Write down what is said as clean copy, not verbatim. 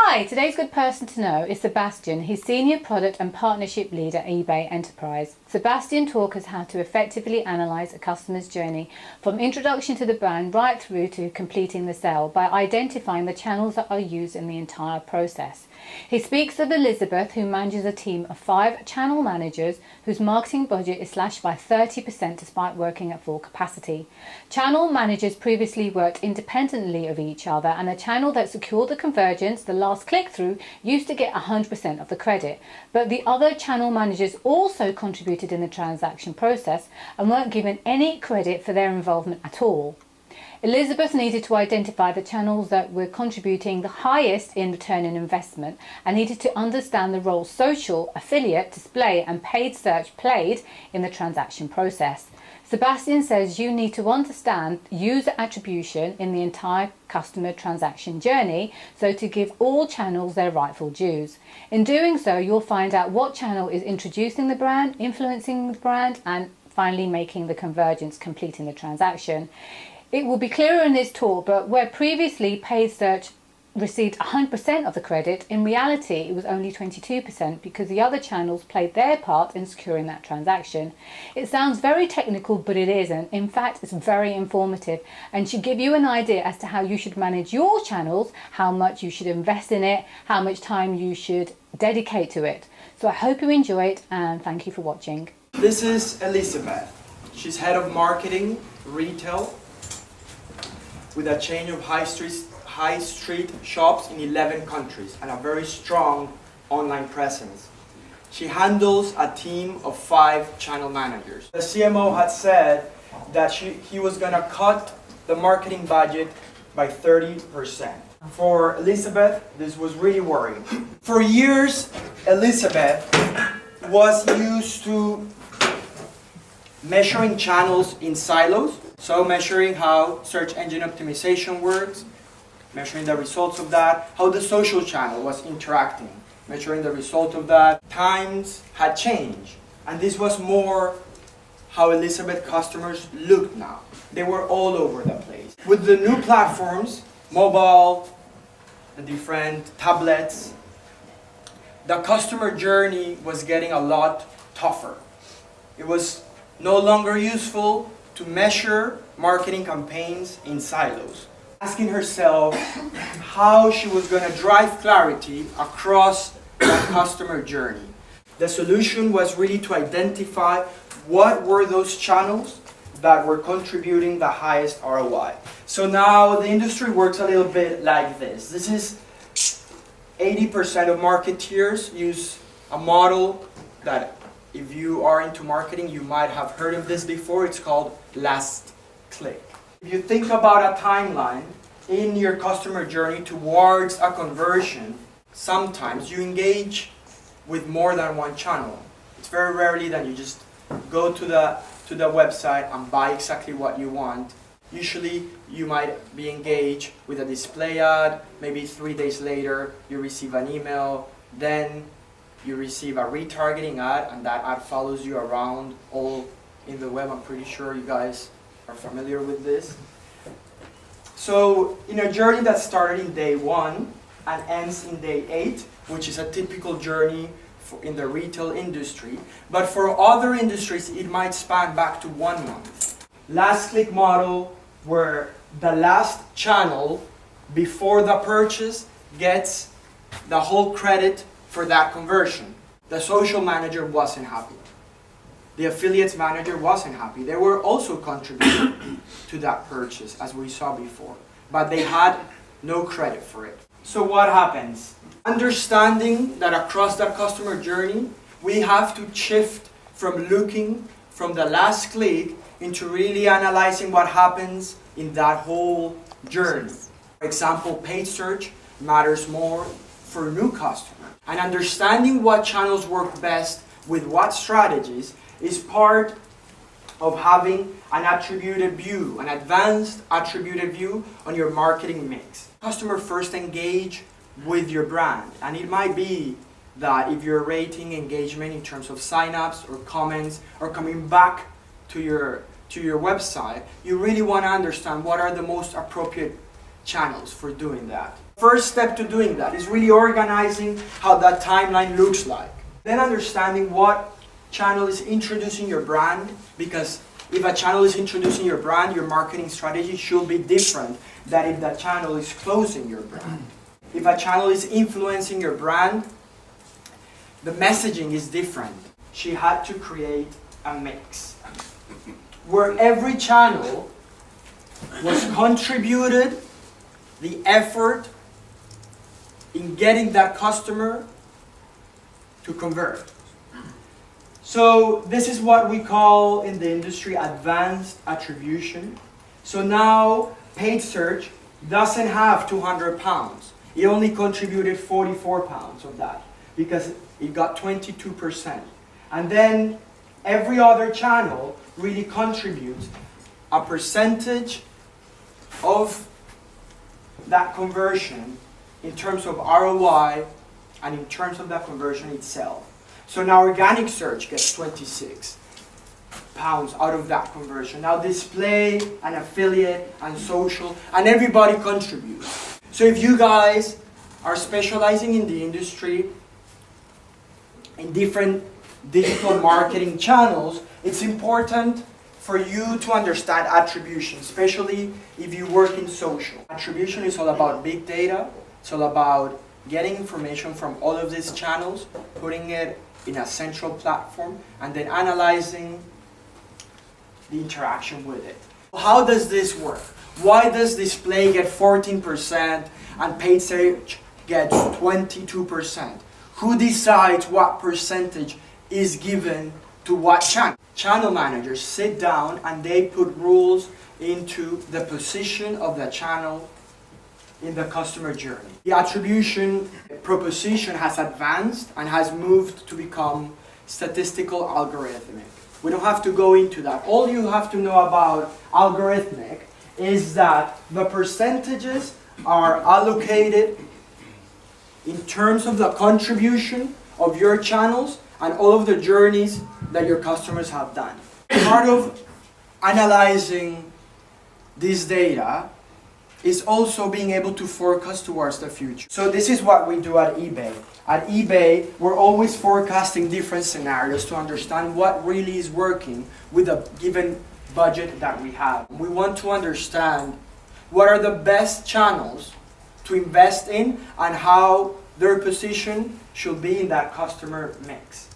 Hi, today's good person to know is Sebastian. He's Senior Product and Partnership Lead at eBay Enterprise. Sebastian taught us how to effectively analyse a customer's journey from introduction to the brand right through to completing the sale by identifying the channels that are used in the entire process. He speaks of Elizabeth, who manages a team of 5 channel managers whose marketing budget is slashed by 30% despite working at full capacity. Channel managers previously worked independently of each other, and a channel that secured the convergence, the last click-through, used to get 100% of the credit. But the other channel managers also contributed in the transaction process and weren't given any credit for their involvement at all. Elizabeth needed to identify the channels that were contributing the highest in return on investment and needed to understand the role social, affiliate, display and paid search played in the transaction process. Sebastian says you need to understand user attribution in the entire customer transaction journey, so to give all channels their rightful dues. In doing so, you'll find out what channel is introducing the brand, influencing the brand, and finally making the convergence, completing the transaction. It will be clearer in this talk, but where previously paid search received 100% of the credit, in reality it was only 22% because the other channels played their part in securing that transaction. It sounds very technical, but it isn't. In fact, it's very informative and should give you an idea as to how you should manage your channels, how much you should invest in it, how much time you should dedicate to it. So I hope you enjoy it and thank you for watching. This is Elizabeth. She's head of marketing, retail, with a chain of high street shops in 11 countries and a very strong online presence. She handles a team of 5 channel managers. The CMO had said that he was going to cut the marketing budget by 30%. For Elizabeth, this was really worrying. For years, Elizabeth was used to measuring channels in silos. So measuring how search engine optimization works, measuring the results of that, how the social channel was interacting, measuring the result of that. Times had changed, and this was more how Elizabeth customers looked now. They were all over the place. With the new platforms, mobile, the different tablets, the customer journey was getting a lot tougher. It was no longer useful to measure marketing campaigns in silos. Asking herself how she was going to drive clarity across the customer journey. The solution was really to identify what were those channels that were contributing the highest ROI. So now the industry works a little bit like this. This is 80% of marketeers use a model that, if you are into marketing, you might have heard of this before. It's called last click. If you think about a timeline in your customer journey towards a conversion, sometimes you engage with more than one channel. It's very rarely that you just go to the website and buy exactly what you want. Usually you might be engaged with a display ad, maybe 3 days later you receive an email, then you receive a retargeting ad, and that ad follows you around all in the web. I'm pretty sure you guys are familiar with this. So in a journey that started in day 1 and ends in day 8, which is a typical journey in the retail industry, but for other industries it might span back to 1 month. Last click model, where the last channel before the purchase gets the whole credit for that conversion. The social manager wasn't happy. The affiliates manager wasn't happy. They were also contributing to that purchase, as we saw before, but they had no credit for it. So what happens? Understanding that across that customer journey, we have to shift from looking from the last click into really analyzing what happens in that whole journey. For example, paid search matters more for new customers. And understanding what channels work best with what strategies is part of having an attributed view, an advanced attributed view on your marketing mix. Customer first engage with your brand, and it might be that if you're rating engagement in terms of signups or comments or coming back to your website, you really want to understand what are the most appropriate channels for doing that. First step to doing that is really organizing how that timeline looks like. Then understanding what channel is introducing your brand, because if a channel is introducing your brand, your marketing strategy should be different than if that channel is closing your brand. If a channel is influencing your brand, the messaging is different. She had to create a mix where every channel was contributed the effort in getting that customer to convert. So this is what we call in the industry advanced attribution. So now paid search doesn't have 200 pounds. It only contributed 44 pounds of that because it got 22%. And then every other channel really contributes a percentage of that conversion in terms of ROI and in terms of that conversion itself. So now organic search gets 26 pounds out of that conversion. Now display and affiliate and social and everybody contributes. So if you guys are specializing in the industry in different digital marketing channels, it's important for you to understand attribution, especially if you work in social. Attribution is all about big data. It's all about getting information from all of these channels, putting it in a central platform, and then analyzing the interaction with it. How does this work? Why does display get 14% and paid search gets 22%? Who decides what percentage is given to what channel? Channel managers sit down and they put rules into the position of the channel in the customer journey. The attribution proposition has advanced and has moved to become statistical algorithmic. We don't have to go into that. All you have to know about algorithmic is that the percentages are allocated in terms of the contribution of your channels and all of the journeys that your customers have done. Part of analyzing this data is also being able to forecast towards the future. So this is what we do at eBay. At eBay, we're always forecasting different scenarios to understand what really is working with a given budget that we have. We want to understand what are the best channels to invest in and how their position should be in that customer mix.